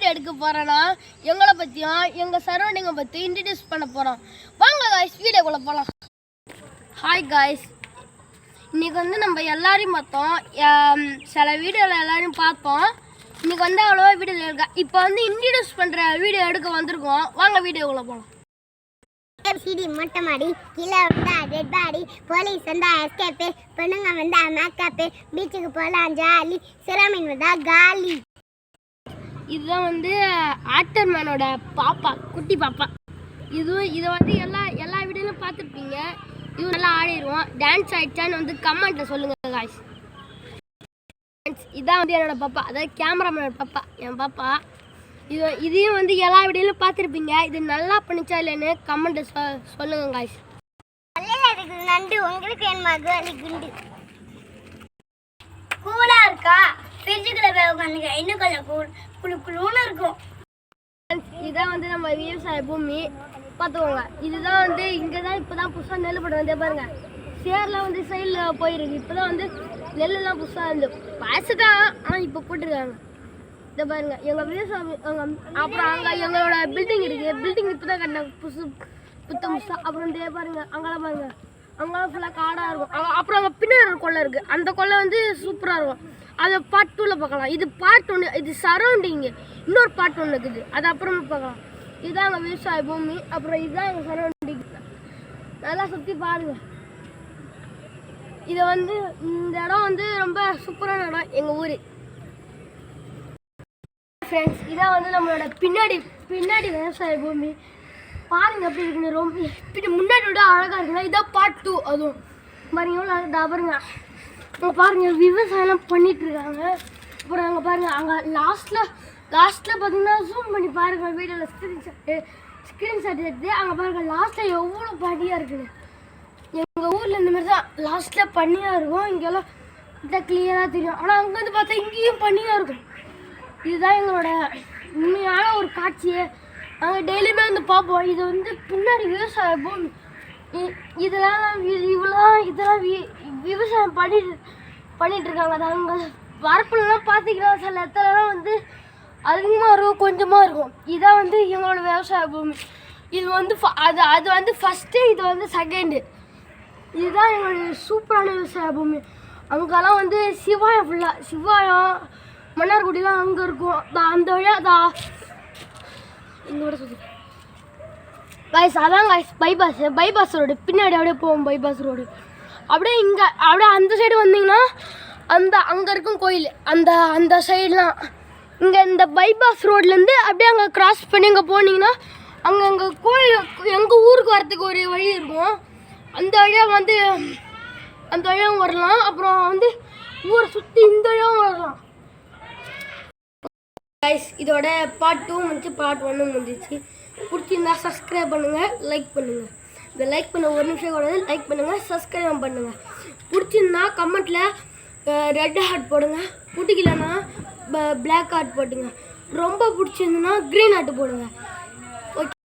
Video எடுக்க போகிறேன்னா எங்களை பற்றியும் எங்கள் சரௌண்டிங்கை பற்றி இன்ட்ரடியூஸ் பண்ண போகிறோம். வாங்க காய்ஸ் வீடியோக்குள்ளே போகலாம். ஹாய் காய்ஸ், இன்றைக்கி வந்து நம்ம எல்லாரையும் பார்த்தோம். சில வீடியோவில் எல்லோரையும் பார்த்தோம். இன்றைக்கி வந்து அவ்வளோவா வீடியோவில் இருக்கா. இப்போ வந்து இன்ட்ரடியூஸ் பண்ணுற வீடியோ எடுக்க வந்திருக்கோம். வாங்க வீடியோக்குள்ளே போகலாம். சிடி மொட்டை மாடி, கீழே வந்தா டெட் பாடி, போலீஸ் வந்தா எஸ்கேப்பு, பொண்ணுங்க வந்தா மேக்கப்பு, பீச்சுக்கு போகலாம் ஜாலி, சிராமீன் வந்தா காலி. இதுதான் வந்து ஆக்டர் மேனோட பாப்பா, குட்டி பாப்பா. இதை வந்து எல்லா வீடியோலையும் பார்த்துருப்பீங்க. இது நல்லா ஆடிடுவோம். டான்ஸ் ஆயிடுச்சான்னு வந்து கமெண்ட்டில் சொல்லுங்கள் காய்ஸ். இதான் வந்து என்னோடய பாப்பா, அதாவது கேமராமேனோட பாப்பா, என் பாப்பா. இதையும் வந்து எல்லா வீடியோலையும் பார்த்துருப்பீங்க. இது நல்லா பண்ணிச்சா இல்லைன்னு கமெண்ட்டில் சொல்லுங்க காய்ஸ். நண்டு உங்களுக்கு வேணுமா? கோலி குண்டு கூலாக இருக்கா? ஃப்ரிட்ஜுக்குள்ளே போய் உட்காந்துங்க, இன்னும் கொஞ்சம் குழுன்னு இருக்கும். இதான் வந்து நம்ம விவசாய பூமி பார்த்துக்கோங்க. இதுதான் வந்து இங்கே தான் இப்போ தான் புதுசாக நெல் போட்டு வந்தே பாருங்கள். சேர்லாம் வந்து சைடில் போயிருக்கு. இப்போ தான் வந்து நெல்லுலாம் புதுசாக இருந்து பாசுதான். ஆனால் இப்போ போட்டிருக்காங்க. இதை பாருங்க, எங்கள் விவசாயம். அப்புறம் அங்கே எங்களோட பில்டிங் இருக்குது. பில்டிங் இப்போ தான் கட்டினாங்க புதுசாக. அப்புறம் இதே பாருங்க, அங்கெல்லாம் பாருங்க, அங்கெல்லாம் ஃபுல்லாக காடாக இருக்கும். அப்புறம் அங்கே பின்னாடி ஒரு கொள்ளை இருக்குது. அந்த கொள்ளை வந்து சூப்பராக இருக்கும். அதை பார்ட் 2ல் பார்க்கலாம். இது பார்ட் 1, இது சரௌண்டிங்கு. இன்னொரு பார்ட் 1 இருக்குது, அது அப்புறமா பார்க்கலாம். இதுதான் எங்கள் விவசாய பூமி. அப்புறம் இதுதான் எங்கள் சரௌண்டிங். நல்லா சுற்றி பாருங்க. இதை வந்து இந்த இடம் வந்து ரொம்ப சூப்பரான இடம், எங்கள் ஊர். ஃப்ரெண்ட்ஸ், இதான் வந்து நம்மளோட பின்னாடி விவசாய பூமி பாருங்க எப்படி இருக்குன்னு. ரொம்ப முன்னாடி விட அழகாக இருக்குங்க. இதான் பார்ட் 2. அதுவும் பாருங்க எவ்வளோ அழகா பாருங்க. அங்கே பாருங்க விவசாயம்லாம் பண்ணிகிட்ருக்காங்க. அப்புறம் அங்கே பாருங்கள், அங்கே லாஸ்ட்டில் பார்த்தீங்கன்னா ஜூம் பண்ணி பாருங்கள் வீடியோவில் ஸ்க்ரீன்ஷாட் எடுத்து. அங்கே பாருங்கள் லாஸ்ட்டில் எவ்வளோ பனியாக இருக்குது. எங்கள் ஊரில் இந்த மாதிரி தான் லாஸ்ட்டில் பனியாக இருக்கும். இங்கெல்லாம் இதான் கிளியராக தெரியும். ஆனால் அங்கே வந்து பார்த்தா இங்கேயும் பனியாக இருக்கும். இதுதான் எங்களோட உண்மையான ஒரு காட்சியே. நாங்கள் டெய்லியுமே வந்து பார்ப்போம். இது வந்து பின்னாடி விவசாய பூமி. இதெல்லாம் விவசாயம் பண்ணிகிட்ருக்காங்க. அது அங்கே வரப்புலலாம் பார்த்தீங்கன்னா சில இடத்துலலாம் வந்து அதிகமாக இருக்கும், கொஞ்சமாக இருக்கும். இதான் வந்து எங்களோட விவசாய பூமி. இது வந்து அது வந்து ஃபஸ்ட்டு, இது வந்து செகண்டு. இதுதான் எங்களுடைய சூப்பரான விவசாய பூமி. அங்கெல்லாம் வந்து சிவாயம் ஃபுல்லாக, சிவாயம் மன்னார்குடிலாம் அங்கே இருக்கும். அந்த வழியாக இங்கோட சொல்லி காய்ஸ், அதான் காய்ஸ் பைபாஸ் ரோடு. பின்னாடி அப்படியே போவோம் பைபாஸ் ரோடு. அப்படியே அப்படியே அந்த சைடு வந்தீங்கன்னா அங்கே இருக்கும் கோயில். அந்த சைடெலாம் இங்கே இந்த பைபாஸ் ரோட்லேருந்து அப்படியே அங்கே கிராஸ் பண்ணி இங்கே போனீங்கன்னா அங்கே கோயில், எங்கள் ஊருக்கு வரத்துக்கு ஒரு வழி இருக்கும். அந்த வழியாக வந்து அந்த வழியாகவும் வரலாம். அப்புறம் வந்து ஊரை சுற்றி இந்த வழியாகவும் வரலாம். கைஸ், இதோட பார்ட் 2 முடிச்சு, பார்ட் 1 முடிஞ்சிச்சு. பிடிச்சிருந்தா சப்ஸ்கிரைப் பண்ணுங்கள், லைக் பண்ணுங்கள். இதை லைக் பண்ண ஒரு நிமிஷம் கூட லைக் பண்ணுங்கள், சப்ஸ்கிரைப் பண்ணுங்கள். பிடிச்சிருந்தா கமெண்ட்டில் ரெட் ஹார்ட் போடுங்க, பிடிக்கலன்னா பிளாக் ஹார்ட் போட்டுங்க. ரொம்ப பிடிச்சிருந்துன்னா க்ரீன் ஹார்ட் போடுங்க. ஓகே.